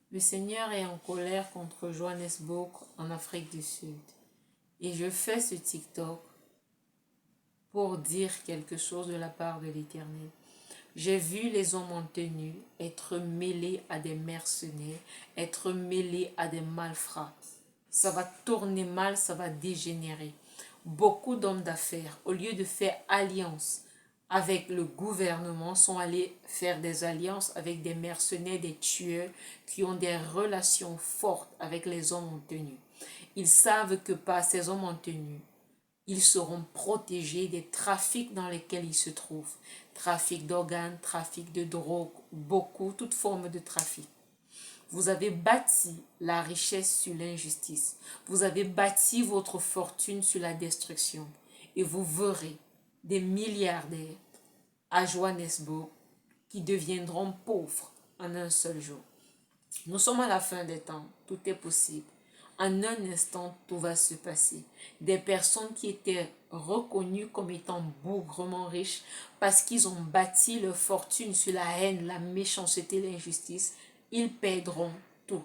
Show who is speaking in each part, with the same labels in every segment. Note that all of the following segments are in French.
Speaker 1: Le Seigneur est en colère contre Johannesburg en Afrique du Sud. Et je fais ce TikTok pour dire quelque chose de la part de l'Éternel. J'ai vu les hommes en tenue être mêlés à des mercenaires, être mêlés à des malfrats. Ça va tourner mal, ça va dégénérer. Beaucoup d'hommes d'affaires, au lieu de faire alliance avec le gouvernement, sont allés faire des alliances avec des mercenaires, des tueurs qui ont des relations fortes avec les hommes en tenue. Ils savent que par ces hommes en tenue, ils seront protégés des trafics dans lesquels ils se trouvent. Trafic d'organes, trafic de drogue, beaucoup, toute forme de trafic. Vous avez bâti la richesse sur l'injustice. Vous avez bâti votre fortune sur la destruction. Et vous verrez des milliardaires à Johannesburg qui deviendront pauvres en un seul jour. Nous sommes à la fin des temps. Tout est possible. En un instant, tout va se passer. Des personnes qui étaient reconnues comme étant bougrement riches parce qu'ils ont bâti leur fortune sur la haine, la méchanceté, l'injustice, ils perdront tout.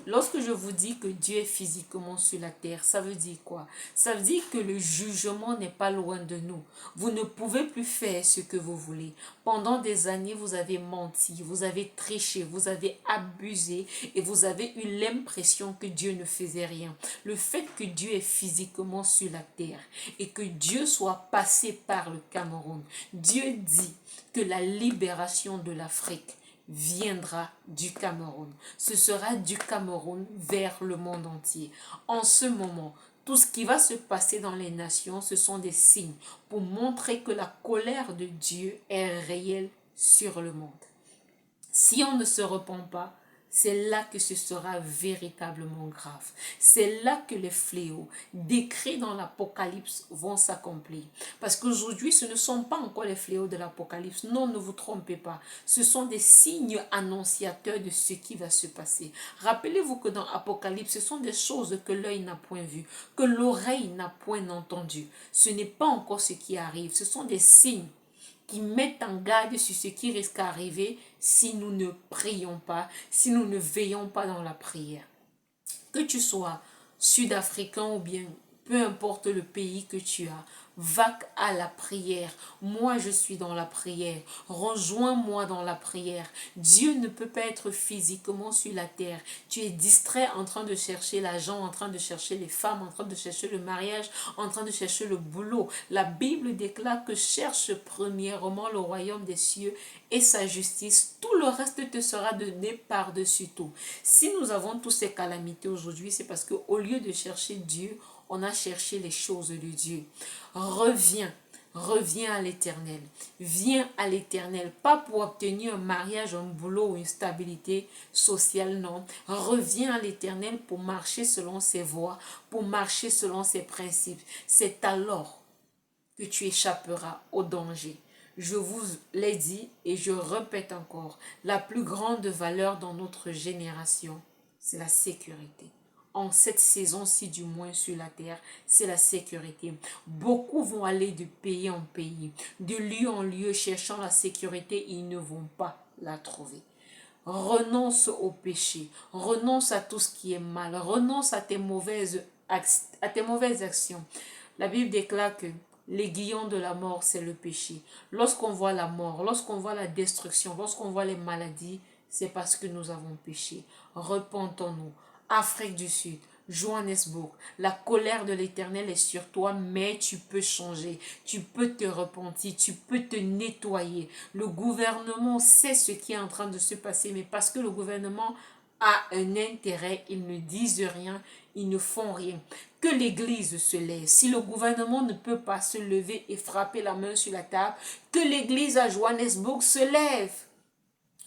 Speaker 1: Lorsque je vous dis que Dieu est physiquement sur la terre, ça veut dire quoi? Ça veut dire que le jugement n'est pas loin de nous. Vous ne pouvez plus faire ce que vous voulez. Pendant des années, vous avez menti, vous avez triché, vous avez abusé et vous avez eu l'impression que Dieu ne faisait rien. Le fait que Dieu est physiquement sur la terre et que Dieu soit passé par le Cameroun, Dieu dit que la libération de l'Afrique viendra du Cameroun. Ce sera du Cameroun vers le monde entier. En ce moment, tout ce qui va se passer dans les nations, ce sont des signes pour montrer que la colère de Dieu est réelle sur le monde. Si on ne se repent pas, c'est là que ce sera véritablement grave. C'est là que les fléaux décrits dans l'Apocalypse vont s'accomplir. Parce qu'aujourd'hui, ce ne sont pas encore les fléaux de l'Apocalypse. Non, ne vous trompez pas. Ce sont des signes annonciateurs de ce qui va se passer. Rappelez-vous que dans l'Apocalypse, ce sont des choses que l'œil n'a point vues, que l'oreille n'a point entendues. Ce n'est pas encore ce qui arrive. Ce sont des signes qui mettent en garde sur ce qui risque d'arriver si nous ne prions pas, si nous ne veillons pas dans la prière. Que tu sois sud-africain ou bien peu importe le pays que tu as, va à la prière. Moi, je suis dans la prière. Rejoins-moi dans la prière. Dieu ne peut pas être physiquement sur la terre. Tu es distrait en train de chercher l'argent, en train de chercher les femmes, en train de chercher le mariage, en train de chercher le boulot. La Bible déclare que cherche premièrement le royaume des cieux et sa justice. Tout le reste te sera donné par-dessus tout. Si nous avons toutes ces calamités aujourd'hui, c'est parce qu'au lieu de chercher Dieu, on a cherché les choses de Dieu. Reviens. Reviens à l'Éternel. Viens à l'Éternel. Pas pour obtenir un mariage, un boulot ou une stabilité sociale, non. Reviens à l'Éternel pour marcher selon ses voies, pour marcher selon ses principes. C'est alors que tu échapperas au danger. Je vous l'ai dit et je répète encore, la plus grande valeur dans notre génération, c'est la sécurité. En cette saison-ci, du moins sur la terre, c'est la sécurité. Beaucoup vont aller de pays en pays, de lieu en lieu, cherchant la sécurité, ils ne vont pas la trouver. Renonce au péché, renonce à tout ce qui est mal, renonce à tes mauvaises actions. La Bible déclare que l'aiguillon de la mort, c'est le péché. Lorsqu'on voit la mort, lorsqu'on voit la destruction, lorsqu'on voit les maladies, c'est parce que nous avons péché. Repentons-nous. Afrique du Sud, Johannesburg, la colère de l'Éternel est sur toi, mais tu peux changer, tu peux te repentir, tu peux te nettoyer. Le gouvernement sait ce qui est en train de se passer, mais parce que le gouvernement a un intérêt, ils ne disent rien, ils ne font rien. Que l'Église se lève. Si le gouvernement ne peut pas se lever et frapper la main sur la table, que l'Église à Johannesburg se lève.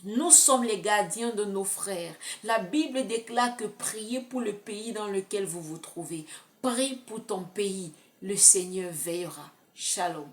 Speaker 1: Nous sommes les gardiens de nos frères. La Bible déclare que priez pour le pays dans lequel vous vous trouvez. Prie pour ton pays. Le Seigneur veillera. Shalom.